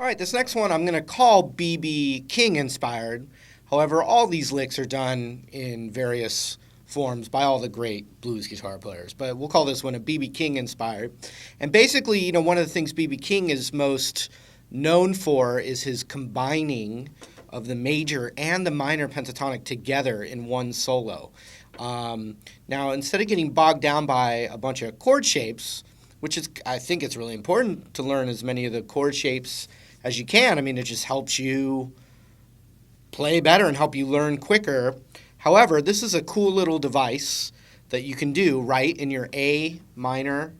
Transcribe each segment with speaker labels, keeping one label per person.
Speaker 1: right, this next one I'm going to call B.B. King inspired. However, all these licks are done in various forms by all the great blues guitar players. But we'll call this one a B.B. King inspired. And basically, one of the things B.B. King is most known for is his combining of the major and the minor pentatonic together in one solo. Now, instead of getting bogged down by a bunch of chord shapes, which is, I think it's really important to learn as many of the chord shapes as you can. I mean, it just helps you play better and help you learn quicker. However, this is a cool little device that you can do right in your A minor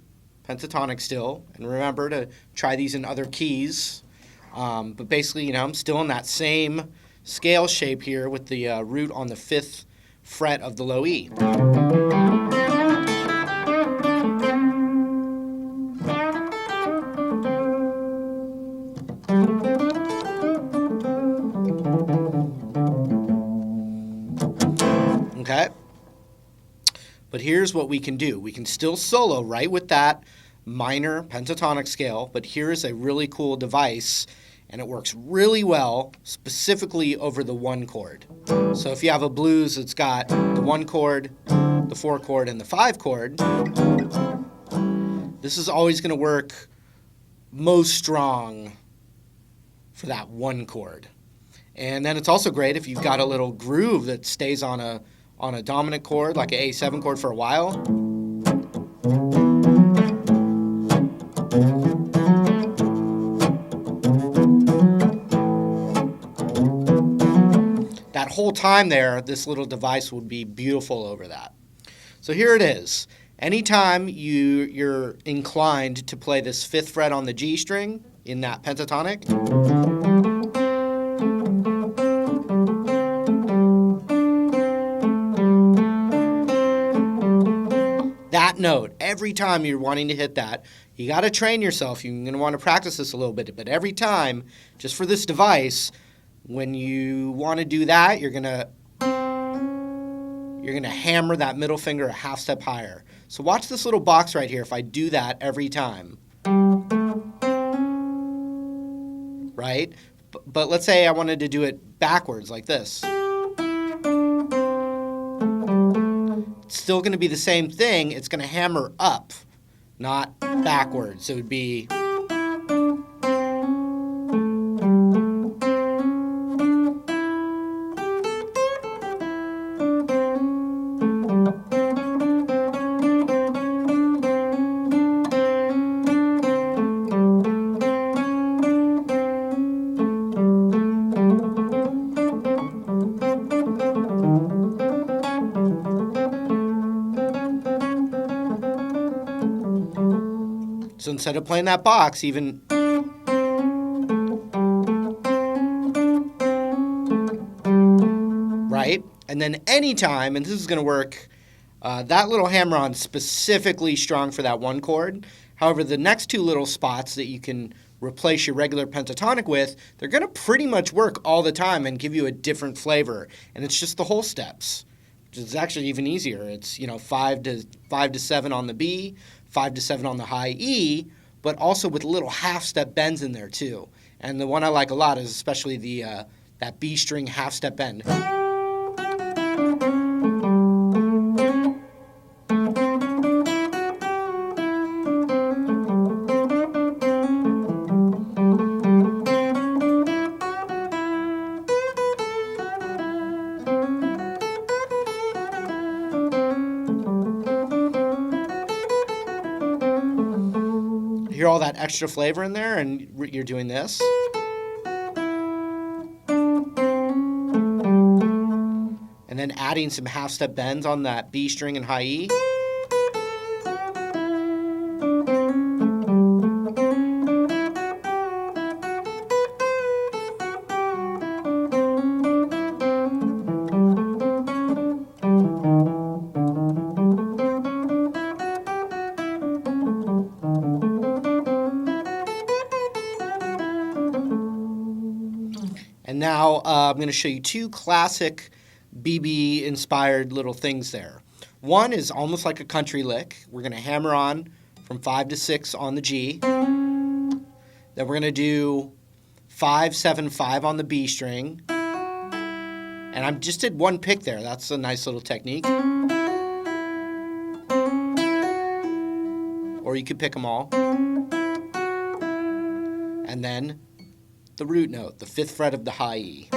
Speaker 1: pentatonic still. And remember to try these in other keys. But basically, I'm still in that same scale shape here with the root on the 5th fret of the low E. Okay? But here's what we can do. We can still solo right with that minor pentatonic scale, but here's a really cool device, and it works really well specifically over the 1 chord. So if you have a blues that's got the 1 chord, the 4 chord, and the 5 chord, this is always going to work most strong for that 1 chord. And then it's also great if you've got a little groove that stays on a dominant chord, like an A7 chord for a while. That whole time there, this little device would be beautiful over that. So here it is. Anytime you're inclined to play this 5th fret on the G string in that pentatonic, that note, every time you're wanting to hit that, you got to train yourself. You're going to want to practice this a little bit, but every time, just for this device, when you want to do that, you're going to hammer that middle finger a half step higher. So watch this little box right here if I do that every time. Right? But let's say I wanted to do it backwards like this. It's still going to be the same thing. It's going to hammer up, not backwards. It would be... So instead of playing that box, even... Right? And then anytime, and this is going to work, that little hammer-on specifically strong for that 1 chord. However, the next 2 little spots that you can replace your regular pentatonic with, they're going to pretty much work all the time and give you a different flavor. And it's just the whole steps, which is actually even easier. It's 5 to 7 on the B, 5 to 7 on the high E, but also with little half-step bends in there too. And the one I like a lot is especially that B string half-step bend. Hear all that extra flavor in there, and you're doing this. And then adding some half-step bends on that B string and high E. And now I'm going to show you 2 classic BB inspired little things there. One is almost like a country lick. We're going to hammer on from 5 to 6 on the G. Then we're going to do 5, 7, 5 on the B string. And I just did one pick there. That's a nice little technique. Or you could pick them all. And then the root note, the 5th fret of the high E.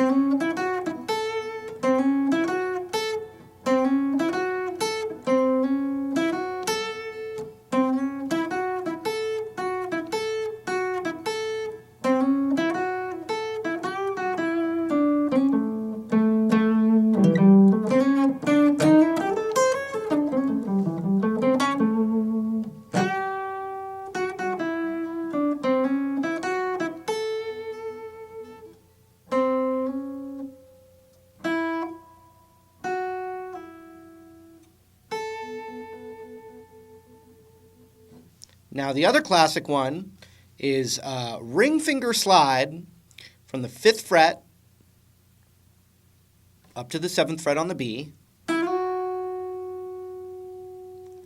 Speaker 1: Now the other classic one is ring finger slide from the 5th fret up to the 7th fret on the B,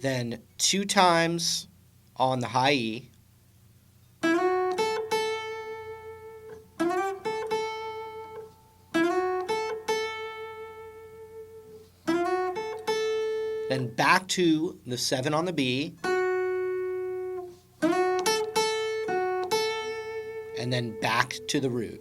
Speaker 1: then 2 times on the high E, then back to the 7 on the B, and then back to the root.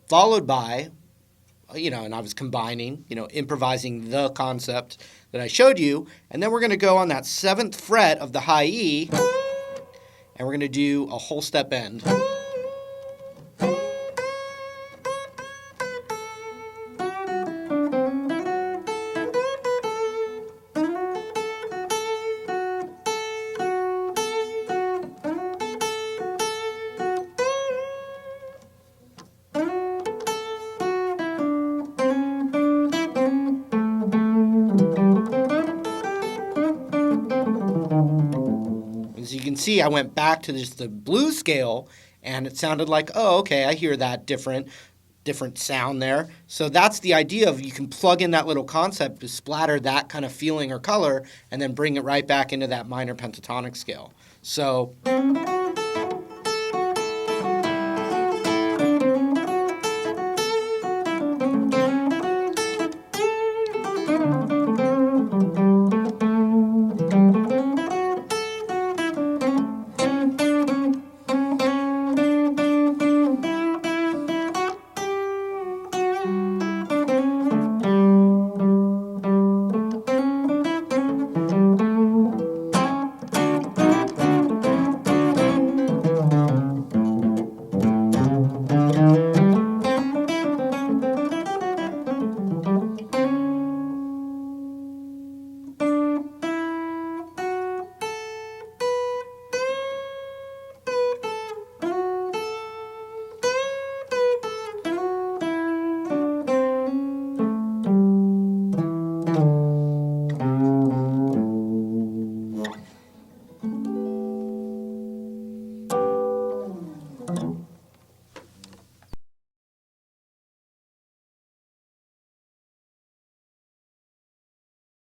Speaker 1: Followed by, and I was combining, improvising the concept that I showed you. And then we're going to go on that 7th fret of the high E, and we're going to do a whole step bend. As you can see, I went back to just the blues scale, and it sounded like, oh, okay, I hear that different sound there. So that's the idea of you can plug in that little concept to splatter that kind of feeling or color, and then bring it right back into that minor pentatonic scale. So